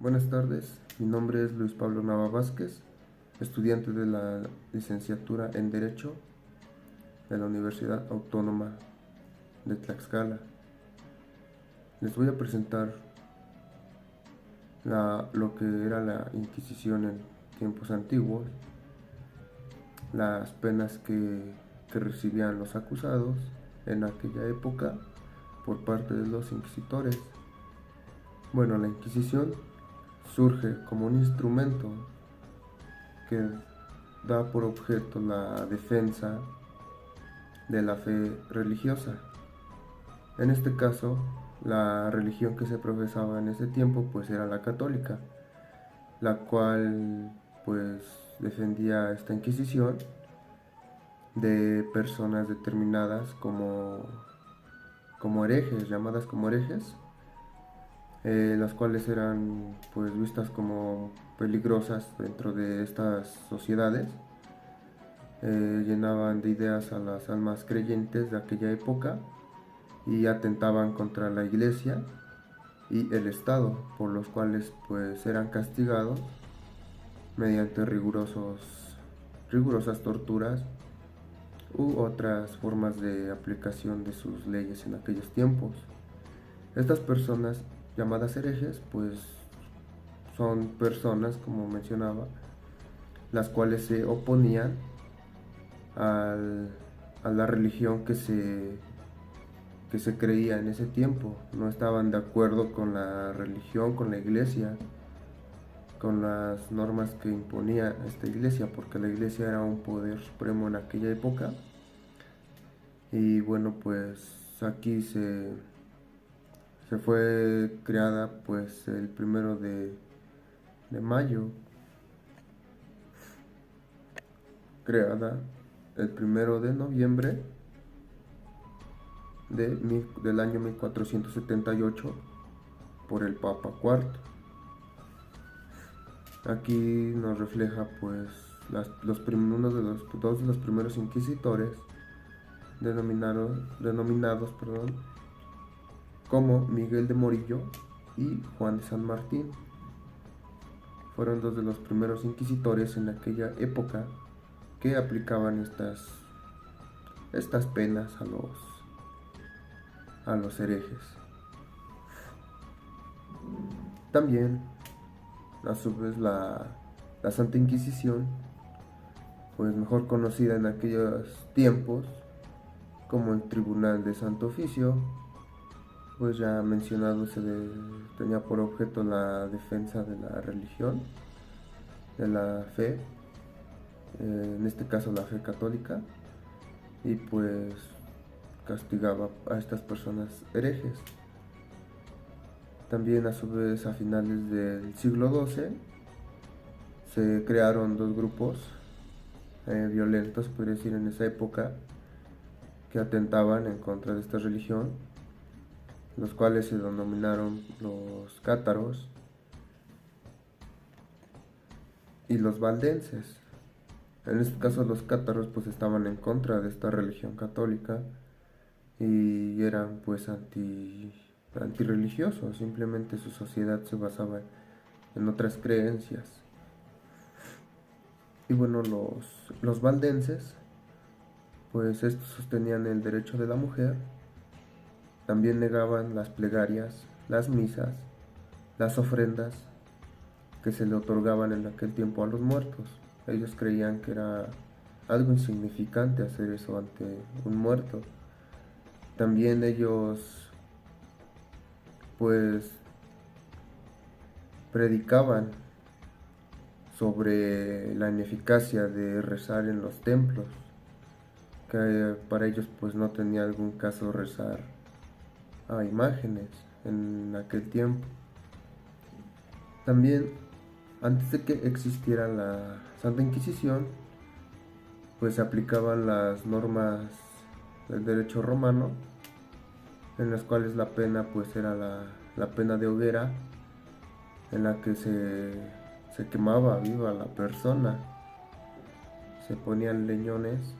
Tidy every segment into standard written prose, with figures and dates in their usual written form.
Buenas tardes, mi nombre es Luis Pablo Nava Vázquez, estudiante de la licenciatura en Derecho de la Universidad Autónoma de Tlaxcala. Les voy a presentar lo que era la Inquisición en tiempos antiguos, las penas que recibían los acusados en aquella época por parte de los inquisitores. Bueno, la Inquisición surge como un instrumento que da por objeto la defensa de la fe religiosa. En este caso, la religión que se profesaba en ese tiempo pues era la católica, la cual pues defendía esta Inquisición de personas determinadas como herejes, llamadas como herejes, las cuales eran pues vistas como peligrosas dentro de estas sociedades. Llenaban de ideas a las almas creyentes de aquella época y atentaban contra la iglesia y el Estado, por los cuales pues eran castigados mediante rigurosas torturas u otras formas de aplicación de sus leyes en aquellos tiempos. Estas personas llamadas herejes pues son personas, como mencionaba, las cuales se oponían a la religión que se creía en ese tiempo. No estaban de acuerdo con la religión, con la iglesia, con las normas que imponía esta iglesia, porque la iglesia era un poder supremo en aquella época. Y bueno, pues aquí se fue creada pues el 1 de mayo, creada el 1 de noviembre del año 1478 por el Papa IV. Aquí nos refleja pues uno de dos de los primeros inquisitores denominados como Miguel de Morillo y Juan de San Martín. Fueron dos de los primeros inquisitores en aquella época que aplicaban estas penas a los herejes. También, a su vez, la Santa Inquisición, pues mejor conocida en aquellos tiempos como el Tribunal de Santo Oficio, pues ya mencionado, tenía por objeto la defensa de la religión, de la fe, en este caso la fe católica, y pues castigaba a estas personas herejes. También a su vez a finales del siglo XII se crearon dos grupos violentos, podría decir, en esa época, que atentaban en contra de esta religión, los cuales se denominaron los cátaros y los valdenses. En este caso los cátaros pues estaban en contra de esta religión católica y eran pues antirreligiosos, simplemente su sociedad se basaba en otras creencias. Y bueno, los valdenses pues estos sostenían el derecho de la mujer, también negaban las plegarias, las misas, las ofrendas que se le otorgaban en aquel tiempo a los muertos. Ellos creían que era algo insignificante hacer eso ante un muerto. También ellos pues predicaban sobre la ineficacia de rezar en los templos, que para ellos pues no tenía algún caso rezar a imágenes en aquel tiempo. También, antes de que existiera la Santa Inquisición, pues se aplicaban las normas del derecho romano, en las cuales la pena pues era la pena de hoguera, en la que se quemaba viva a la persona, se ponían leñones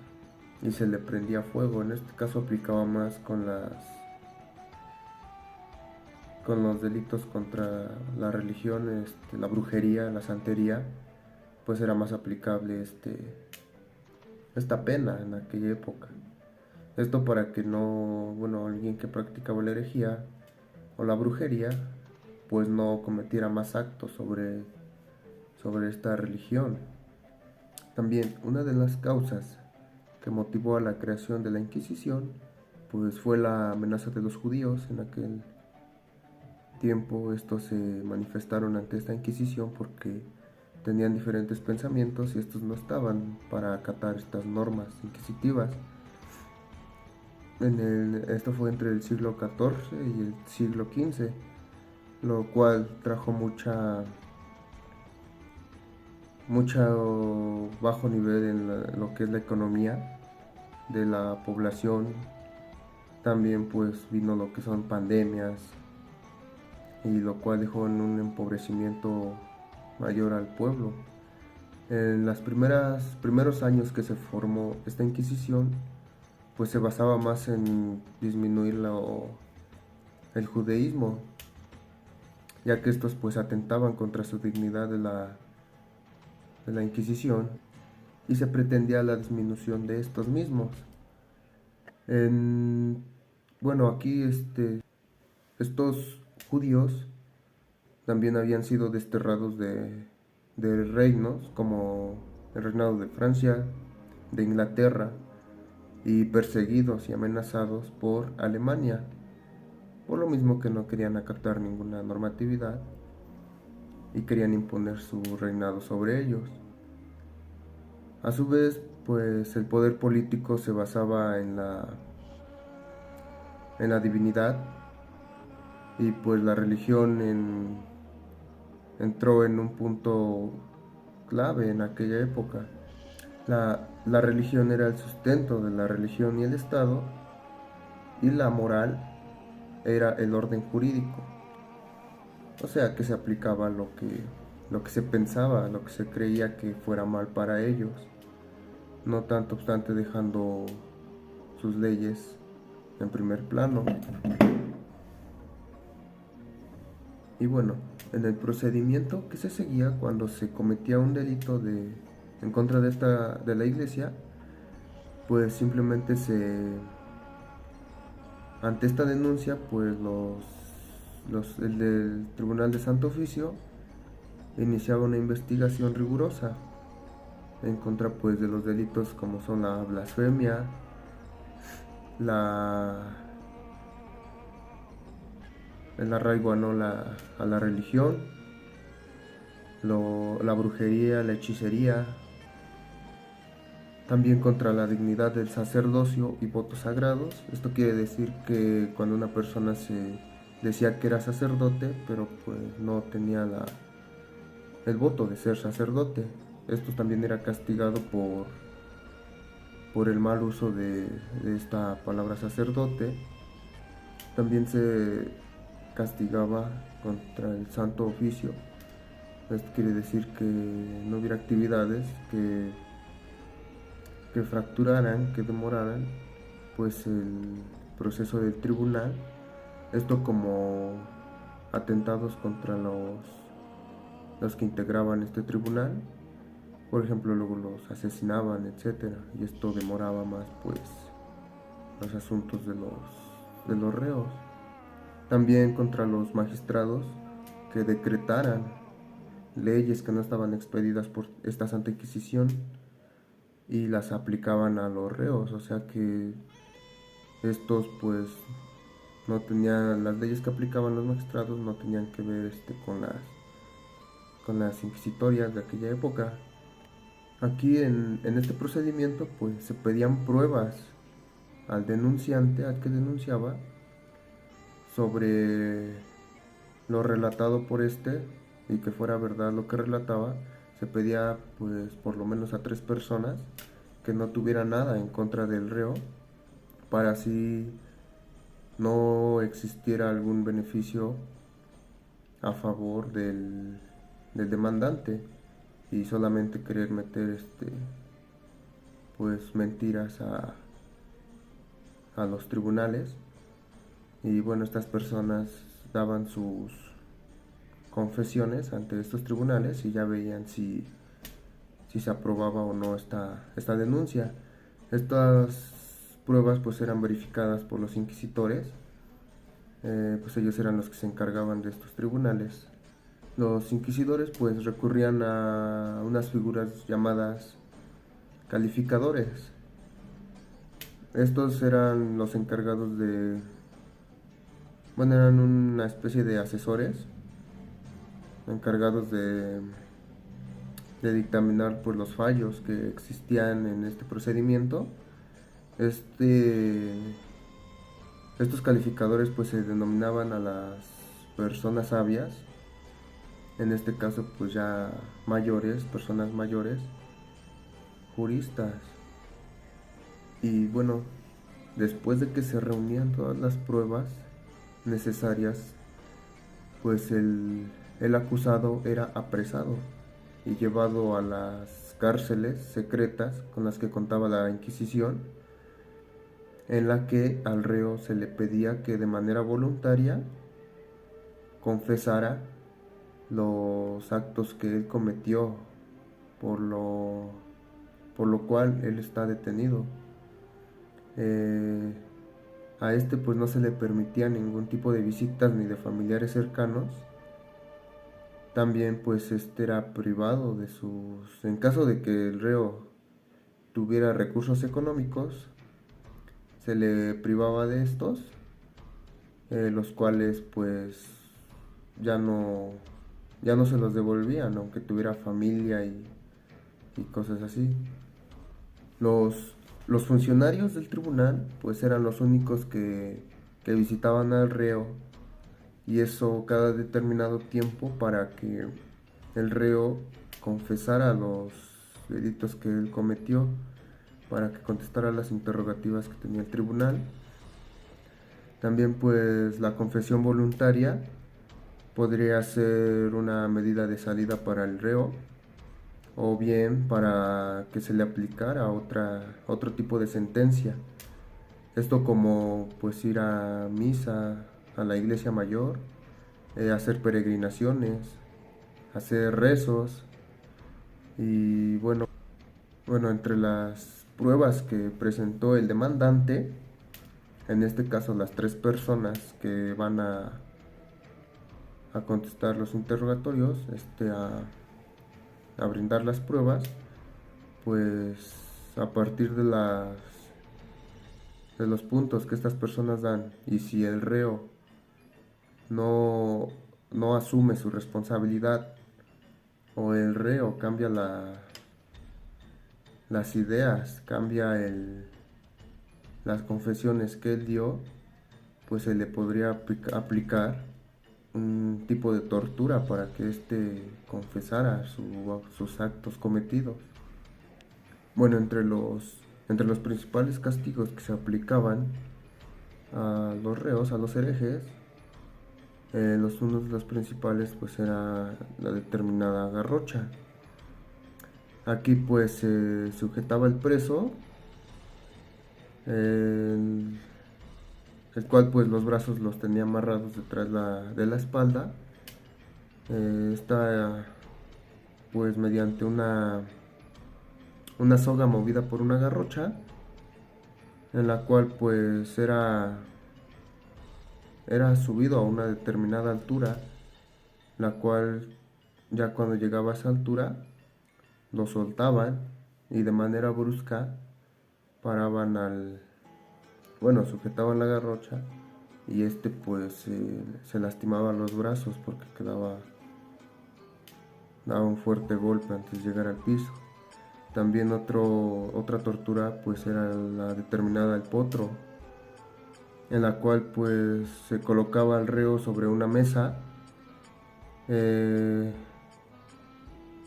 y se le prendía fuego. En este caso aplicaba más con los delitos contra la religión, la brujería, la santería, pues era más aplicable esta pena en aquella época. Esto para que no, bueno, alguien que practicaba la herejía o la brujería, pues no cometiera más actos sobre esta religión. También una de las causas que motivó a la creación de la Inquisición, pues fue la amenaza de los judíos. En aquel tiempo estos se manifestaron ante esta Inquisición porque tenían diferentes pensamientos y estos no estaban para acatar estas normas inquisitivas. Esto fue entre el siglo XIV y el siglo XV, lo cual trajo mucho bajo nivel en lo que es la economía de la población. También pues vino lo que son pandemias, y lo cual dejó en un empobrecimiento mayor al pueblo. En los primeros años que se formó esta Inquisición, pues se basaba más en disminuir el judaísmo, ya que estos pues atentaban contra su dignidad de la Inquisición, y se pretendía la disminución de estos mismos. Bueno, aquí estos judíos también habían sido desterrados de reinos como el reinado de Francia, de Inglaterra, y perseguidos y amenazados por Alemania, por lo mismo que no querían acatar ninguna normatividad y querían imponer su reinado sobre ellos. A su vez, pues el poder político se basaba en la divinidad, y pues la religión entró en un punto clave en aquella época. La religión era el sustento de la religión y el Estado, y la moral era el orden jurídico. O sea que se aplicaba lo que se pensaba, lo que se creía que fuera mal para ellos, no tanto obstante dejando sus leyes en primer plano. Y bueno, en el procedimiento que se seguía cuando se cometía un delito en contra de la iglesia, pues simplemente ante esta denuncia, pues el del Tribunal de Santo Oficio iniciaba una investigación rigurosa en contra pues de los delitos como son la blasfemia, el arraigo a la religión, la brujería, la hechicería, también contra la dignidad del sacerdocio y votos sagrados. Esto quiere decir que cuando una persona se decía que era sacerdote, pero pues no tenía el voto de ser sacerdote, esto también era castigado por el mal uso de esta palabra sacerdote. También se castigaba contra el Santo Oficio. Esto quiere decir que no hubiera actividades que fracturaran, que demoraran pues el proceso del tribunal. Esto como atentados contra los que integraban este tribunal. Por ejemplo, luego los asesinaban, etcétera, y esto demoraba más pues los asuntos de los reos. También contra los magistrados que decretaran leyes que no estaban expedidas por esta Santa Inquisición y las aplicaban a los reos. O sea que estos pues no tenían, las leyes que aplicaban los magistrados no tenían que ver con las inquisitorias de aquella época. Aquí en este procedimiento pues se pedían pruebas al denunciante, al que denunciaba, sobre lo relatado por y que fuera verdad lo que relataba. Se pedía pues por lo menos a 3 personas que no tuvieran nada en contra del reo, para así no existiera algún beneficio a favor del demandante, y solamente querer meter pues mentiras a los tribunales. Y bueno, estas personas daban sus confesiones ante estos tribunales y ya veían si se aprobaba o no esta denuncia. Estas pruebas pues eran verificadas por los inquisitores, pues ellos eran los que se encargaban de estos tribunales. Los inquisidores pues recurrían a unas figuras llamadas calificadores. Estos eran los encargados bueno, eran una especie de asesores encargados de dictaminar pues los fallos que existían en este procedimiento. Estos calificadores pues se denominaban a las personas sabias, en este caso pues ya mayores, personas mayores, juristas. Y bueno, después de que se reunían todas las pruebas necesarias, pues el acusado era apresado y llevado a las cárceles secretas con las que contaba la Inquisición, en la que al reo se le pedía que de manera voluntaria confesara los actos que él cometió, por lo cual él está detenido. A este pues no se le permitía ningún tipo de visitas ni de familiares cercanos. También pues era privado de en caso de que el reo tuviera recursos económicos, se le privaba de estos, los cuales pues ya no se los devolvían, aunque tuviera familia y cosas así. Los funcionarios del tribunal pues eran los únicos que visitaban al reo, y eso cada determinado tiempo, para que el reo confesara los delitos que él cometió, para que contestara las interrogativas que tenía el tribunal. También pues la confesión voluntaria podría ser una medida de salida para el reo, o bien para que se le aplicara otro tipo de sentencia. Esto como pues ir a misa, a la iglesia mayor, hacer peregrinaciones, hacer rezos. Y bueno, entre las pruebas que presentó el demandante, en este caso las 3 personas que van a contestar los interrogatorios, a brindar las pruebas, pues a partir de los puntos que estas personas dan, y si el reo no asume su responsabilidad, o el reo cambia las ideas, cambia las confesiones que él dio, pues se le podría aplicar un tipo de tortura para que éste confesara sus actos cometidos. Bueno, entre los principales castigos que se aplicaban a los reos, a los herejes, uno de los principales pues era la determinada garrocha. Aquí pues se sujetaba el preso, el cual pues los brazos los tenía amarrados detrás de la espalda. Está pues mediante una soga movida por una garrocha, en la cual pues era subido a una determinada altura, la cual ya cuando llegaba a esa altura lo soltaban y de manera brusca paraban sujetaban la garrocha, y pues se lastimaba los brazos porque daba un fuerte golpe antes de llegar al piso. También otra tortura pues era la determinada el potro, en la cual pues se colocaba al reo sobre una mesa,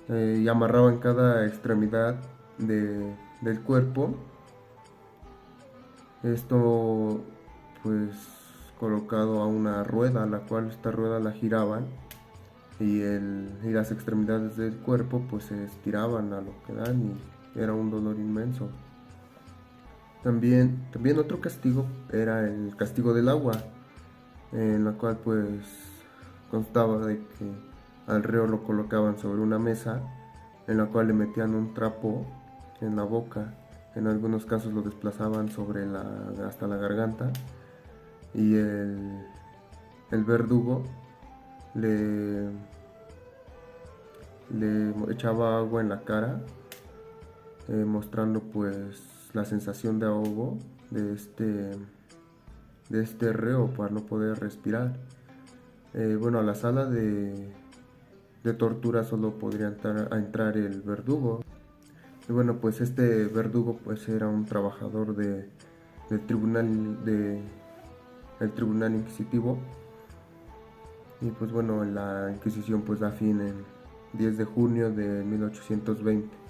y amarraba en cada extremidad del cuerpo. Esto pues colocado a una rueda, la cual esta rueda la giraban, y las extremidades del cuerpo pues se estiraban a lo que dan, y era un dolor inmenso. También otro castigo era el castigo del agua. en la cual pues constaba de que al reo lo colocaban sobre una mesa en la cual le metían un trapo en la boca, en algunos casos lo desplazaban hasta la garganta, y el verdugo le, le echaba agua en la cara, mostrando pues la sensación de ahogo de este reo para no poder respirar. Bueno, a la sala de tortura solo podría entrar el verdugo. Y bueno, pues este verdugo pues era un trabajador del el tribunal inquisitivo. Y pues bueno, la Inquisición pues da fin en 10 de junio de 1820.